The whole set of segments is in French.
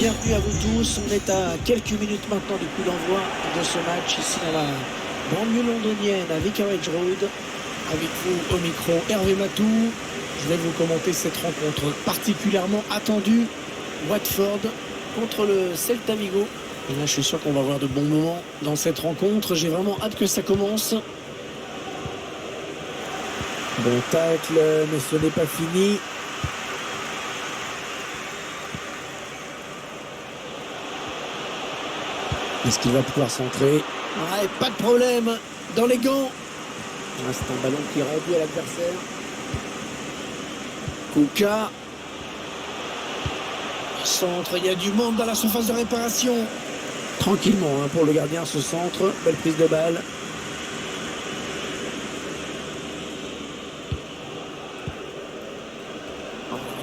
bienvenue à vous tous. On est à quelques minutes maintenant du coup d'envoi de ce match ici dans la banlieue londonienne à Vicarage Road. Avec vous au micro Hervé Matou. Je vais vous commenter cette rencontre particulièrement attendue. Watford contre le Celta Vigo. Et là je suis sûr qu'on va avoir de bons moments dans cette rencontre. J'ai vraiment hâte que ça commence. Bon tacle, mais ce n'est pas fini. Est-ce qu'il va pouvoir centrer? Ouais, pas de problème. Dans les gants. C'est un ballon qui est rendu à l'adversaire. Kuka. Centre, il y a du monde dans la surface de réparation. Tranquillement pour le gardien ce centre. Belle prise de balle.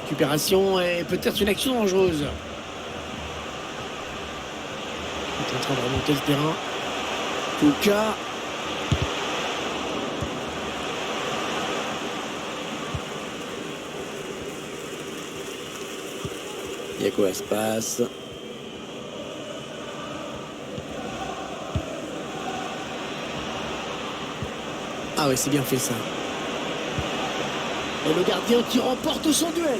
Récupération et peut-être une action dangereuse. Il est en train de remonter le terrain. Kuka. Yago Aspas. Ah ouais, c'est bien fait ça. Et le gardien qui remporte son duel.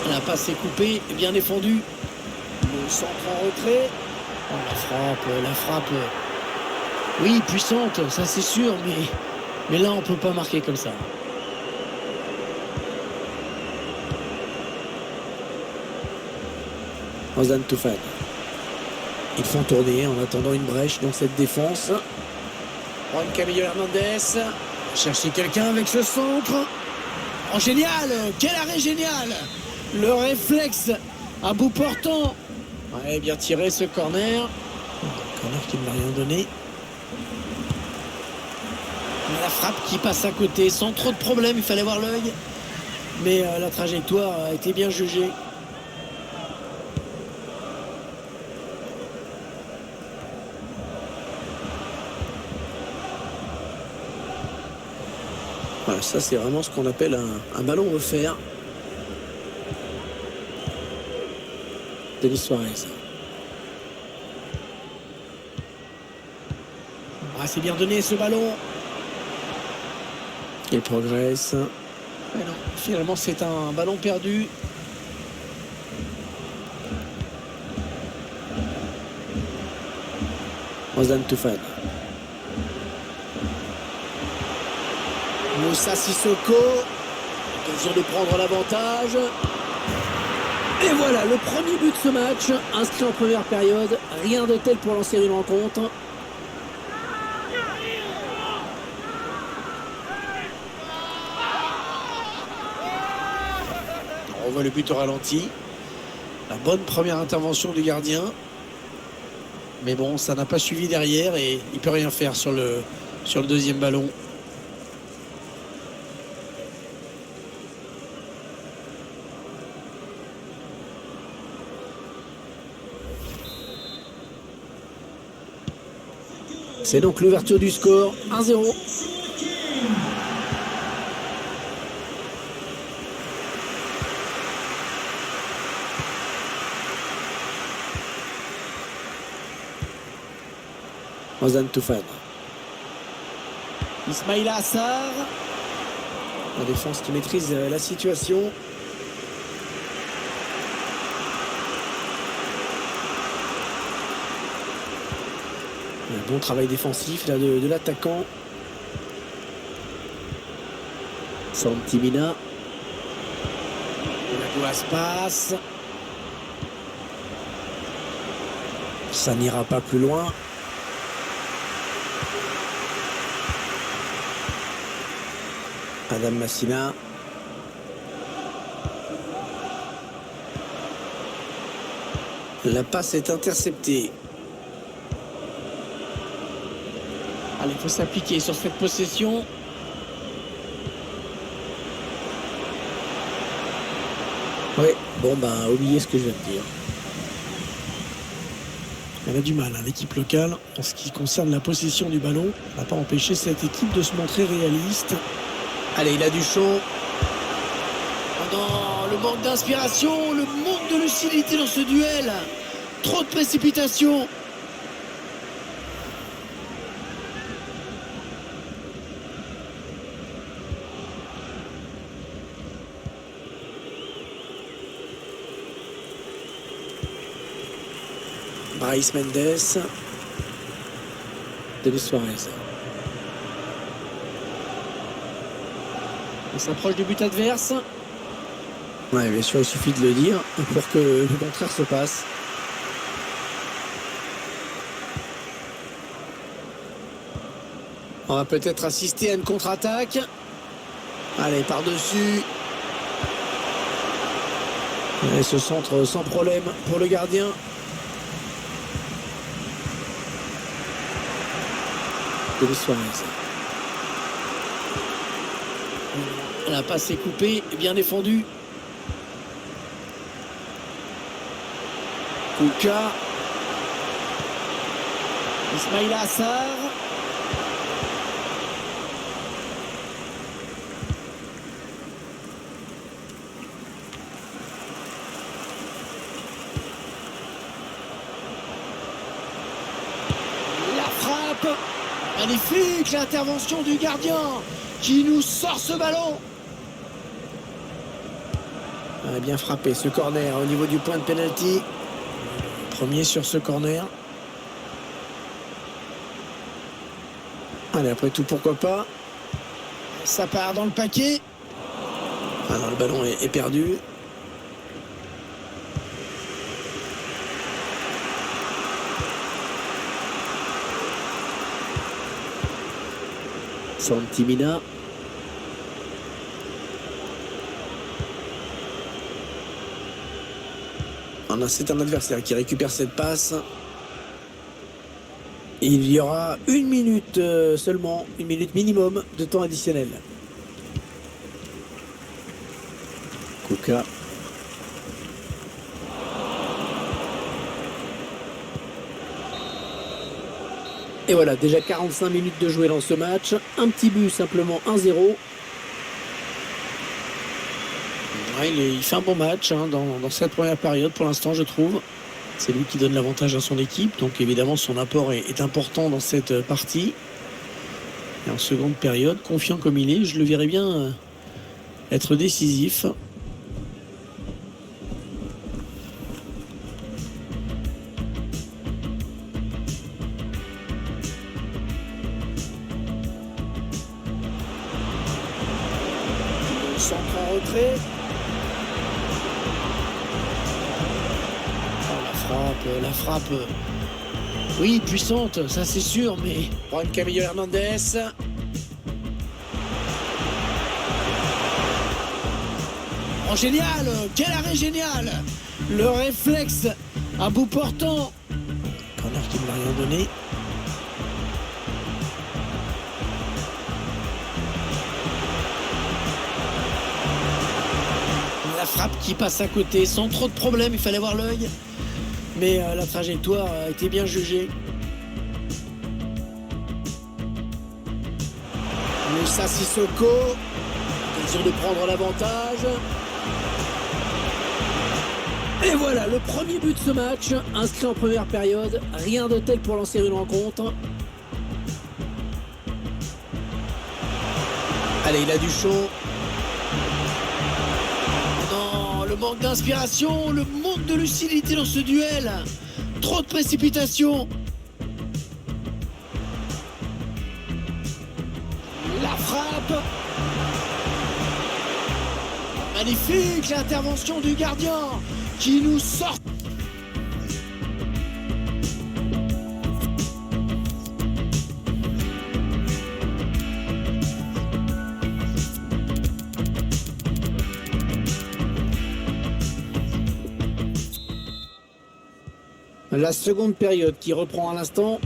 La passe est coupée, bien défendue. Le centre en retrait. Oh, la frappe. Oui, puissante, ça c'est sûr, mais là on peut pas marquer comme ça. Ozan Tufan. Ils font tourner en attendant une brèche dans cette défense. Juan Camilo Hernandez. Chercher quelqu'un avec ce centre. Oh génial, quel arrêt génial. Le réflexe à bout portant. Ouais, bien tiré ce corner. Corner qui ne m'a rien donné. La frappe qui passe à côté sans trop de problèmes, il fallait voir l'œil. Mais la trajectoire a été bien jugée. Voilà, ça c'est vraiment ce qu'on appelle un ballon offert. Denis Suarez. Ah, c'est bien donné ce ballon. Il progresse. Mais non, finalement c'est un ballon perdu. Ozan Tufan. Moussa Sissoko. Occasion de prendre l'avantage. Et voilà, le premier but de ce match, inscrit en première période. Rien de tel pour lancer une rencontre. On voit le but au ralenti. La bonne première intervention du gardien. Mais bon, ça n'a pas suivi derrière et il ne peut rien faire sur le deuxième ballon. C'est donc l'ouverture du score, 1-0. Ozan Tufan. Ismaïla Assar. La défense qui maîtrise la situation. Un bon travail défensif là de l'attaquant. Santimina. La glace passe. Ça n'ira pas plus loin. Adam Massina. La passe est interceptée. Allez, il faut s'appliquer sur cette possession. Oui, bon oubliez ce que je viens de dire. Elle a du mal, l'équipe locale, en ce qui concerne la possession du ballon. Ça n'a pas empêché cette équipe de se montrer réaliste. Allez, il a du chaud. Oh non, le manque d'inspiration, le manque de lucidité dans ce duel. Trop de précipitation. Brais Mendes. Denis Suarez. On s'approche du but adverse. Ouais, bien sûr, il suffit de le dire pour que le contraire se passe. On va peut-être assister à une contre-attaque. Allez, par-dessus. Et ce centre sans problème pour le gardien. Denis Suarez. La passe est coupée et bien défendue. Kouka. Ismaïla Assar. La frappe. Magnifique l'intervention du gardien qui nous sort ce ballon. On a bien frappé ce corner au niveau du point de pénalty. Premier sur ce corner. Allez, après tout, pourquoi pas. Ça part dans le paquet. Ah non, le ballon est perdu. Santimina. C'est un adversaire qui récupère cette passe. Il y aura 1 minute seulement, 1 minute minimum de temps additionnel. Kouka. Et voilà, déjà 45 minutes de jouer dans ce match. Un petit but, simplement 1-0. Ouais, il fait un bon match dans cette première période pour l'instant, je trouve. C'est lui qui donne l'avantage à son équipe. Donc évidemment, son apport est important dans cette partie. Et en seconde période, confiant comme il est, je le verrai bien être décisif. Centre en retrait. Oh, la frappe. Oui, puissante, ça c'est sûr, mais Juan Camilo Hernandez. Oh, génial! Quel arrêt génial! Le réflexe à bout portant. Corner qui ne m'a rien donné. La frappe qui passe à côté sans trop de problème, il fallait voir l'œil. Mais la trajectoire a été bien jugée. Moussa Sissoko, occasion de prendre l'avantage. Et voilà, le premier but de ce match, inscrit en première période. Rien de tel pour lancer une rencontre. Allez, il a du chaud. Le manque d'inspiration, le manque de lucidité dans ce duel. Trop de précipitation. La frappe. Magnifique l'intervention du gardien qui nous sort. La seconde période qui reprend à l'instant.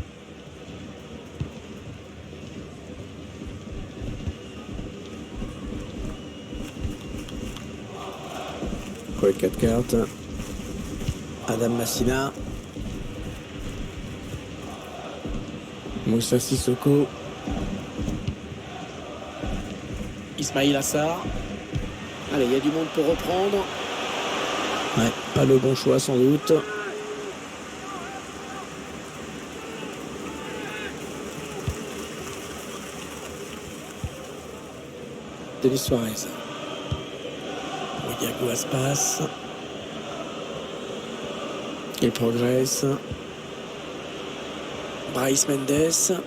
Quoi, 4 cartes. Adam Massina. Moussa Sissoko. Ismaïla Assar. Allez, il y a du monde pour reprendre. Ouais, pas le bon choix sans doute. Denis Suarez. Diago Aspas. Il progresse. Brais Mendes.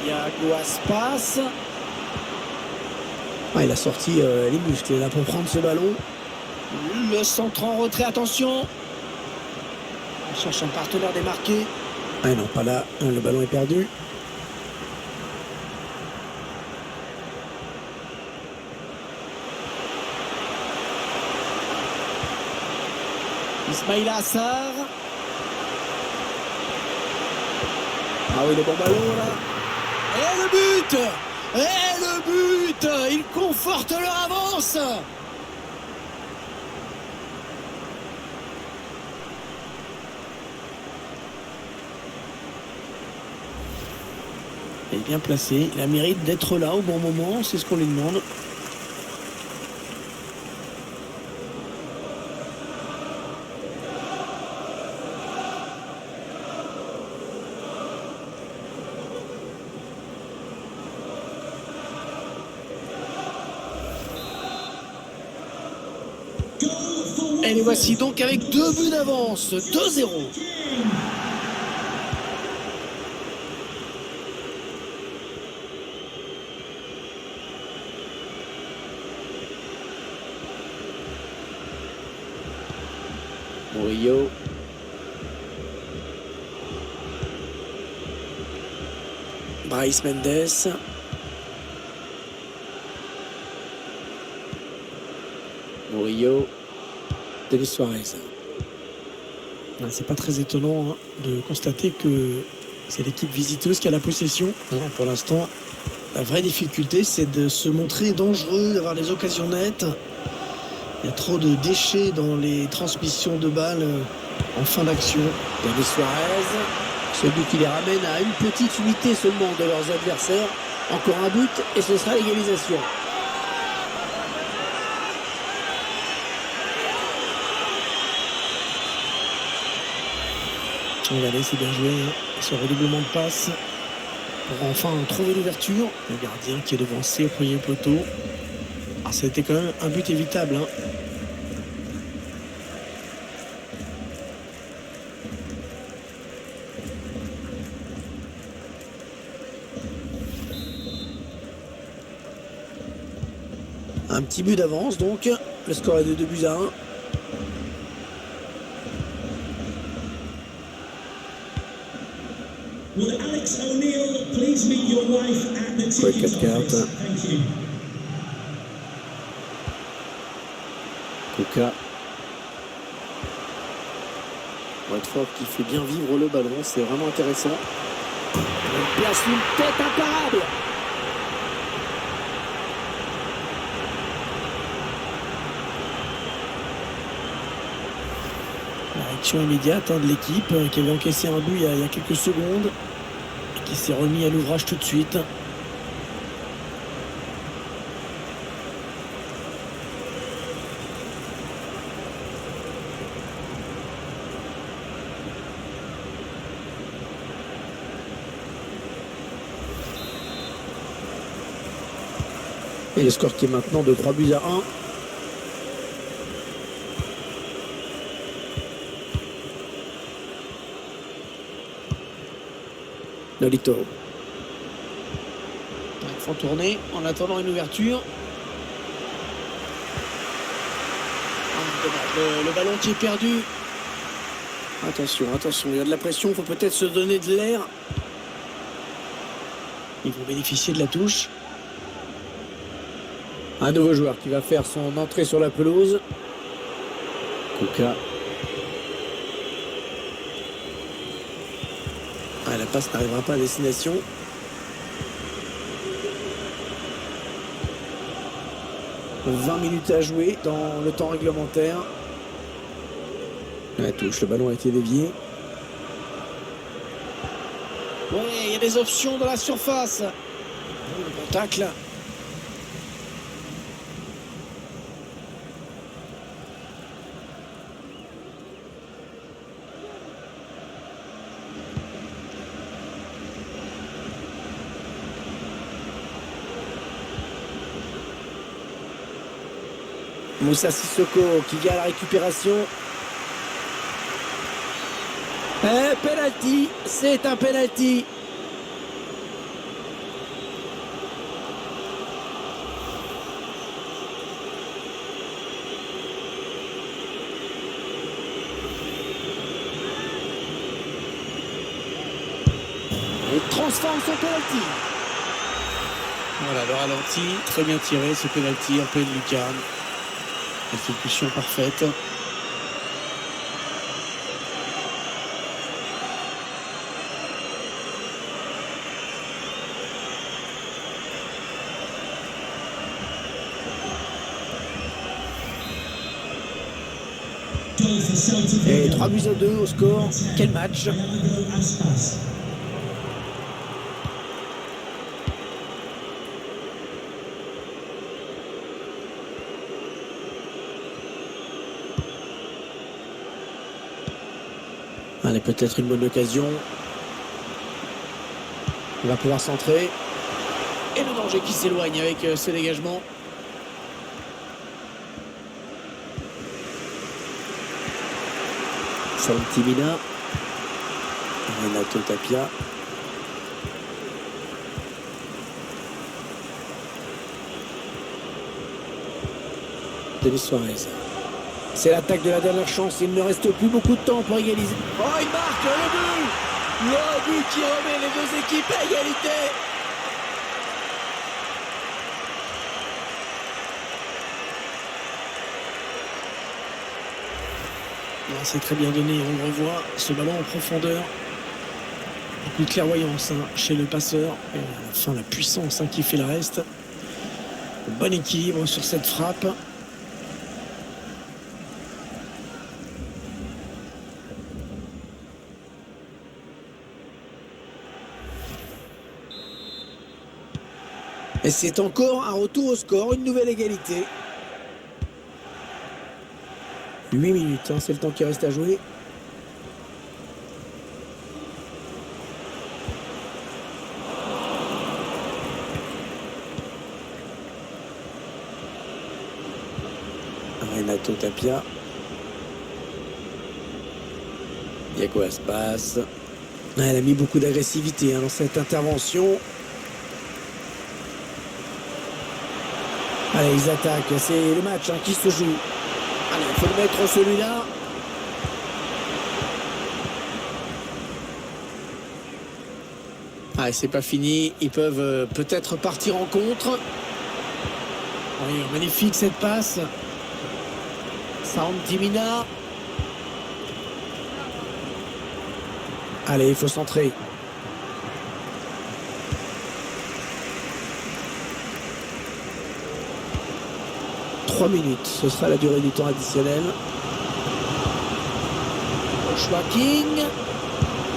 Diago Aspas. Ah, il a sorti les muscles là pour prendre ce ballon. Le centre en retrait, attention. Il cherche un partenaire démarqué. Ah non, pas là, le ballon est perdu. Ismaïla Assar. Ah oui, le bon ballon là. Et le but! Et le but! Ils confortent leur avance! Il est bien placé. Il a mérite d'être là au bon moment. C'est ce qu'on lui demande. Et les voici donc avec 2 buts d'avance, 2-0. Murillo. Brais Mendes. Murillo. Denis Suarez. C'est pas très étonnant de constater que c'est l'équipe visiteuse qui a la possession. Pour l'instant, la vraie difficulté, c'est de se montrer dangereux, d'avoir des occasions nettes. Il y a trop de déchets dans les transmissions de balles en fin d'action. Denis Suarez, celui qui les ramène à une petite unité seulement de leurs adversaires. Encore un but et ce sera l'égalisation. Regardez, c'est bien joué, ce redoublement de passe pour enfin trouver l'ouverture. Le gardien qui est devancé au premier poteau. Ah, ça a été quand même un but évitable. Un petit but d'avance donc. Le score est de 2-1. Will Alex O'Neill please meet your wife at the ticket office? Thank you. Kuka. Watford qui fait bien vivre le ballon, c'est vraiment intéressant. Il place une tête imparable. Réaction immédiate de l'équipe qui avait encaissé un but il y a quelques secondes et qui s'est remis à l'ouvrage tout de suite. Et le score qui est maintenant de 3-1. Nolito. Il faut tourner en attendant une ouverture. Le ballon qui est perdu. Attention, attention, il y a de la pression, il faut peut-être se donner de l'air. Ils vont bénéficier de la touche. Un nouveau joueur qui va faire son entrée sur la pelouse. Kuka. Ah, la passe n'arrivera pas à destination. « 20 minutes à jouer dans le temps réglementaire. » La touche, le ballon a été dévié. Ouais, il y a des options dans la surface. Le bon tacle. Moussa Sissoko qui vient à la récupération. Penalty, c'est un penalty. Il transforme son penalty. Voilà le ralenti, très bien tiré ce penalty en pleine lucarne. Exécution parfaite. Et 3-2 au score. Quel match! Allez, peut-être une bonne occasion. Il va pouvoir centrer. Et le danger qui s'éloigne avec ce dégagement. Santimina. Renato Tapia. Denis Suarez. C'est l'attaque de la dernière chance. Il ne reste plus beaucoup de temps pour égaliser. Oh, il marque le but! Le but qui remet les deux équipes à égalité. C'est très bien donné. On le revoit, ce ballon en profondeur. Beaucoup de clairvoyance chez le passeur. Et à la fin, la puissance qui fait le reste. Bon équilibre sur cette frappe. Et c'est encore un retour au score, une nouvelle égalité. 8 minutes, c'est le temps qui reste à jouer. Renato Tapia. Iago Aspas. Elle a mis beaucoup d'agressivité dans cette intervention. Allez, ils attaquent, c'est le match qui se joue. Allez, il faut le mettre celui-là. Allez, c'est pas fini. Ils peuvent peut-être partir en contre. Oui, magnifique cette passe. Santimina. Allez, il faut centrer. Trois minutes, ce sera la durée du temps additionnel. Joaquin.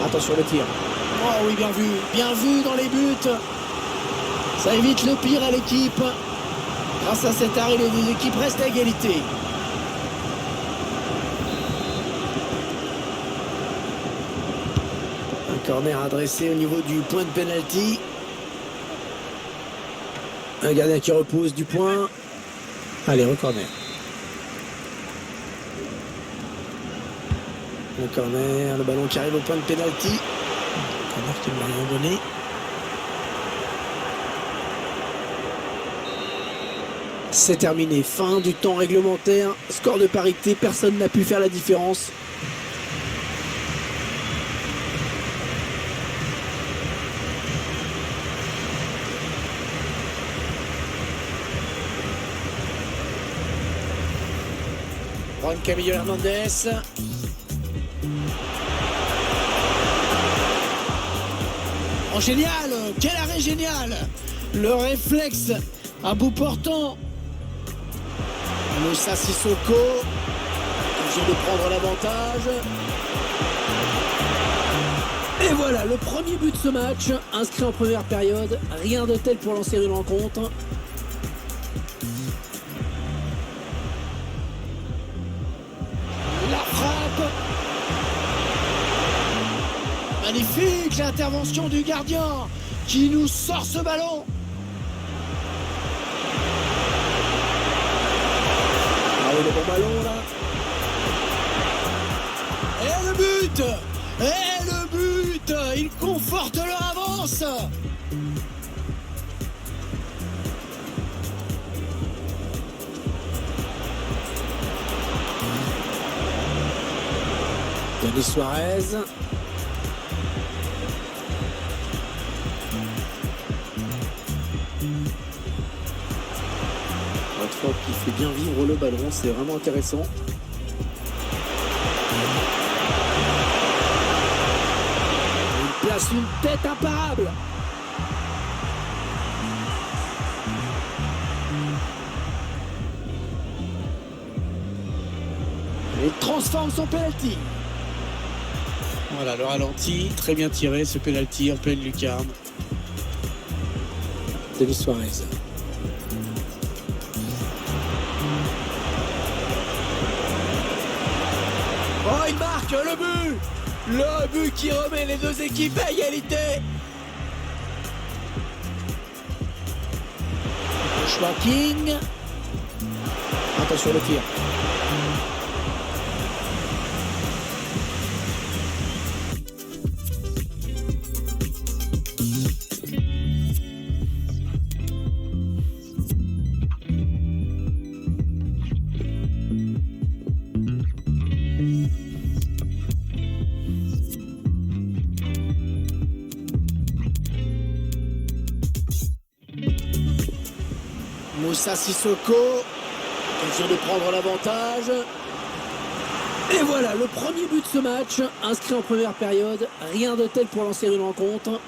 Attention le tir. Oh oui, bien vu dans les buts. Ça évite le pire à l'équipe. Grâce à cet arrêt, les deux équipes restent à égalité. Un corner adressé au niveau du point de pénalty. Un gardien qui repousse du point. Allez, corner. Le corner, le ballon qui arrive au point de pénalty. Le corner qui ne m'a rien donné. C'est terminé. Fin du temps réglementaire. Score de parité, personne n'a pu faire la différence. Juan Camilo Hernandez. Oh génial, quel arrêt génial. Le réflexe à bout portant. Moussa Sissoko vient de prendre l'avantage. Et voilà, le premier but de ce match, inscrit en première période. Rien de tel pour lancer une rencontre. La frappe. Magnifique l'intervention du gardien qui nous sort ce ballon. Ah oui, le bon ballon là. Et le but! Et le but! Il conforte leur avance! Denis Suarez. Watford qui fait bien vivre le ballon, c'est vraiment intéressant. Il place une tête imparable. Il transforme son penalty. Voilà, le ralenti, très bien tiré ce penalty en pleine lucarne. Denis Suarez. Oh, il marque le but! Le but qui remet les deux équipes à égalité. Joshua King. Attention le tir. Moussa Sissoko, occasion de prendre l'avantage. Et voilà, le premier but de ce match, inscrit en première période. Rien de tel pour lancer une rencontre.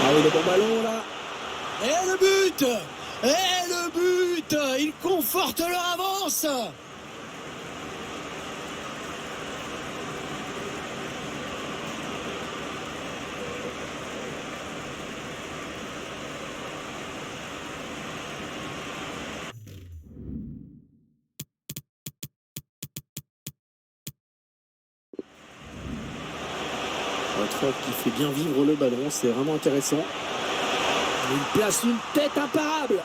Ah oui, le bon ballon là. Et le but! Et le but! Ils confortent leur avance! Watford qui fait bien vivre le ballon, c'est vraiment intéressant. Il place une tête imparable.